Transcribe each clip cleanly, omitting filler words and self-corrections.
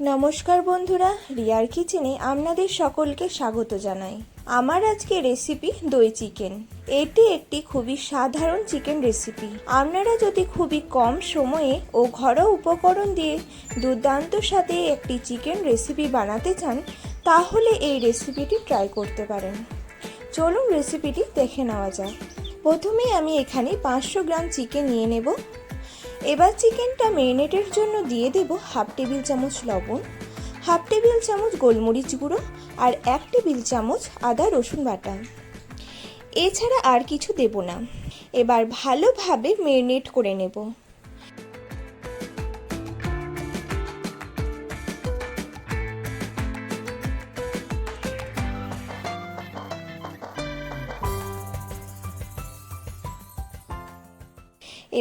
নমস্কার বন্ধুরা, রিয়ার কিচেনে আপনাদের সকলকে স্বাগত জানাই। আমার আজকে রেসিপি দই চিকেন। এটি একটি খুবই সাধারণ চিকেন রেসিপি। আপনারা যদি খুবই কম সময়ে ও ঘরোয়া উপকরণ দিয়ে দুর্দান্ত স্বাদে একটি চিকেন রেসিপি বানাতে চান, তাহলে এই রেসিপিটি ট্রাই করতে পারেন। চলুন রেসিপিটি দেখে নেওয়া যাক। প্রথমেই আমি এখানে 500 গ্রাম চিকেন নিয়ে নেব। এবার চিকেনটা ম্যারিনেটের জন্য দিয়ে দেব হাফ টেবিল চামচ লবণ, হাফ টেবিল চামচ গোলমরিচ গুঁড়ো আর 1 টেবিল চামচ আদা রসুন বাটা। এছাড়া আর কিছু দেব না। এবার ভালোভাবে ম্যারিনেট করে নেব।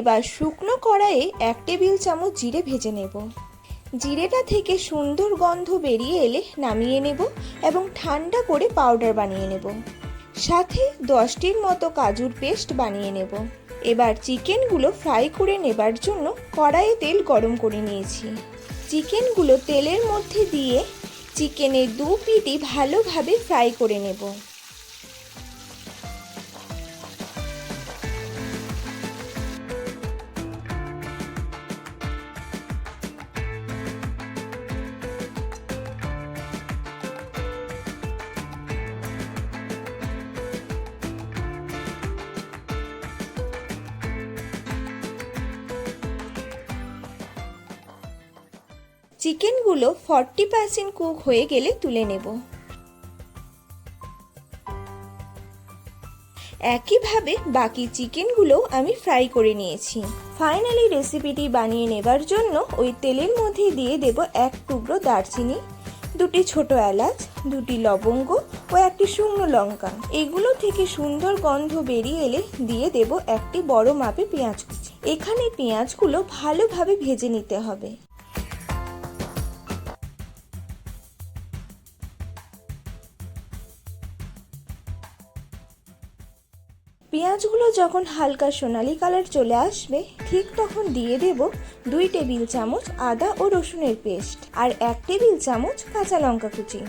এবার শুকনো কড়াইয়ে 1 টেবিল চামচ জিরে ভেজে নেব। জিরেটা থেকে সুন্দর গন্ধ বেরিয়ে এলে নামিয়ে নেব এবং ঠান্ডা করে পাউডার বানিয়ে নেব। সাথে 10টির মতো কাজুর পেস্ট বানিয়ে নেব। এবার চিকেনগুলো ফ্রাই করে নেবার জন্য কড়াইয়ে তেল গরম করে নিয়েছি। চিকেনগুলো তেলের মধ্যে দিয়ে চিকেনের দু পিঠই ভালোভাবে ফ্রাই করে নেব। চিকেনগুলো 40% কুক হয়ে গেলে তুলে নেব। একইভাবে বাকি চিকেনগুলো আমি ফ্রাই করে নিয়েছি। ফাইনালি রেসিপিটি বানিয়ে নেবার জন্য ওই তেলের মধ্যে দিয়ে দেব 1 টুকরো দারচিনি, 2টি ছোট এলাচ, 2টি লবঙ্গ ও 1টি শুকনো লঙ্কা। এগুলো থেকে সুন্দর গন্ধ বেরিয়ে এলে দিয়ে দেব 1টি বড় মাপে পেঁয়াজ কুচি। এখানে পেঁয়াজগুলো ভালোভাবে ভেজে নিতে হবে। পেঁয়াজগুলো যখন হালকা সোনালি কালার চলে আসবে, ঠিক তখন দিয়ে দেব 2 টেবিল চামচ আদা ও রসুনের পেস্ট আর 1 টেবিল চামচ কাঁচা লঙ্কা কুচি।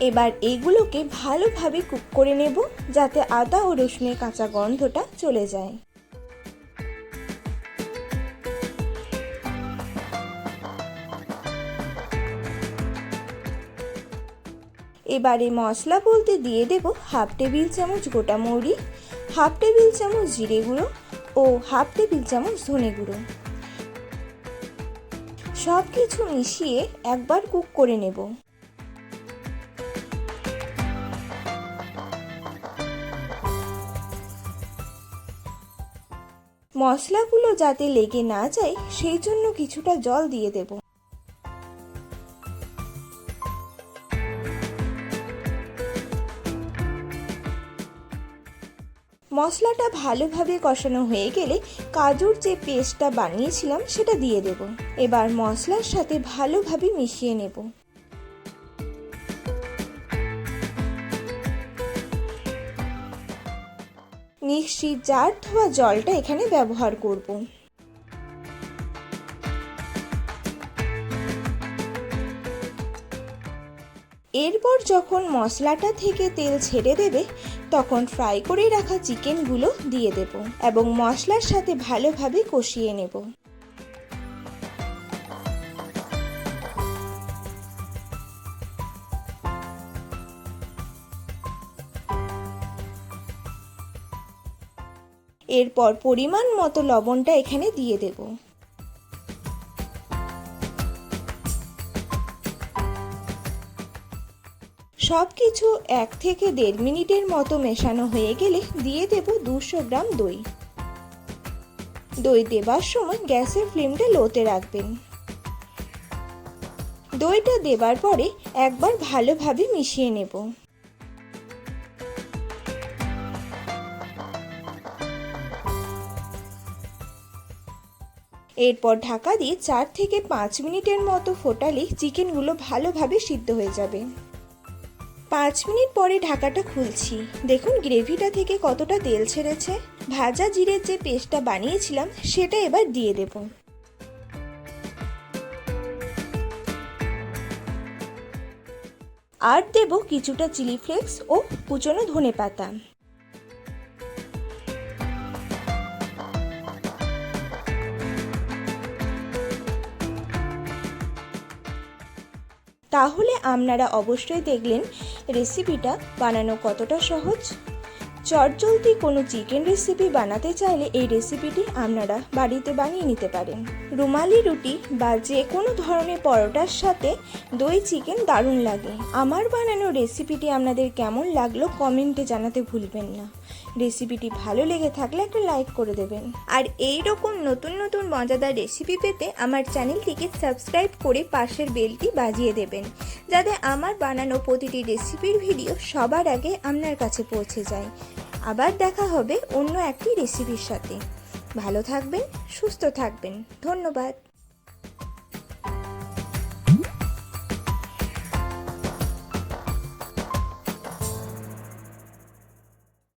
এবার এগুলোকে ভালোভাবে কুক করে নেব, যাতে আদা ও রসুনের কাঁচা গন্ধটা চলে যায়। এবারে মশলা বলতে দিয়ে দেব হাফ টেবিল চামচ গোটা মৌরি, হাফ টেবিল চামচ জিরে গুঁড়ো ও হাফ টেবিল চামচ ধনে গুঁড়ো। সব কিছু মিশিয়ে একবার কুক করে নেব। মশলাগুলো যাতে লেগে না যায়, সেই জন্য কিছুটা জল দিয়ে দেব। মশলাটা ভালোভাবে কষানো হয়ে গেলে কাজুর যে পেস্টটা বানিয়েছিলাম সেটা দিয়ে দেব। এবার মশলার সাথে ভালোভাবে মিশিয়ে নেব। মিক্সির জার ধোয়া জলটা এখানে ব্যবহার করব। এরপর যখন মশলাটা থেকে তেল ছেড়ে দেবে, তখন ফ্রাই করে রাখা চিকেনগুলো দিয়ে দেব এবং মশলার সাথে ভালোভাবে কষিয়ে নেব। এরপর পরিমাণ মতো লবণটা এখানে দিয়ে দেব। সব কিছু 1 থেকে 1.5 মিনিটের মতো মেশানো হয়ে গেলে দিয়ে দেব 200 গ্রাম দই। দই দেবার সময় গ্যাসের ফ্লেমটা লোতে রাখবেন। দইটা দেবার পরে একবার ভালোভাবে মিশিয়ে নেব। এরপর ঢাকা দিয়ে 4 থেকে 5 মিনিটের মতো ফোটালে চিকেনগুলো ভালোভাবে সিদ্ধ হয়ে যাবে। 5 মিনিট পরে ঢাকাটা খুলছি। দেখুন গ্রেভিটা থেকে কতটা তেল ছেড়েছে। ভাজা জিরের যে পেস্টটা বানিয়েছিলাম সেটা এবার দিয়ে দেব। আর দেব কিছুটা চিলি ফ্লেক্স ও কুচনো ধনেপাতা। তাহলে আপনারা অবশ্যই দেখলেন রেসিপিটা বানানো কতটা সহজ। চটজলদি কোনো চিকেন রেসিপি বানাতে চাইলে এই রেসিপিটি আপনারা বাড়িতে বানিয়ে নিতে পারেন। রুমালি রুটি বা যে কোনো ধরনের পরোটার সাথে দই চিকেন দারুণ লাগে। আমার বানানো রেসিপিটি আপনাদের কেমন লাগলো কমেন্টে জানাতে ভুলবেন না। রেসিপিটি ভালো লেগে থাকলে একটা লাইক করে দেবেন। আর এই রকম নতুন নতুন মজাদার রেসিপি পেতে আমার চ্যানেলটিকে সাবস্ক্রাইব করে পাশের বেলটি বাজিয়ে দেবেন, যাতে আমার বানানো প্রতিটি রেসিপির ভিডিও সবার আগে আপনার কাছে পৌঁছে যায়। আবার দেখা হবে অন্য একটি রেসিপির সাথে। ভালো থাকবেন, সুস্থ থাকবেন। ধন্যবাদ।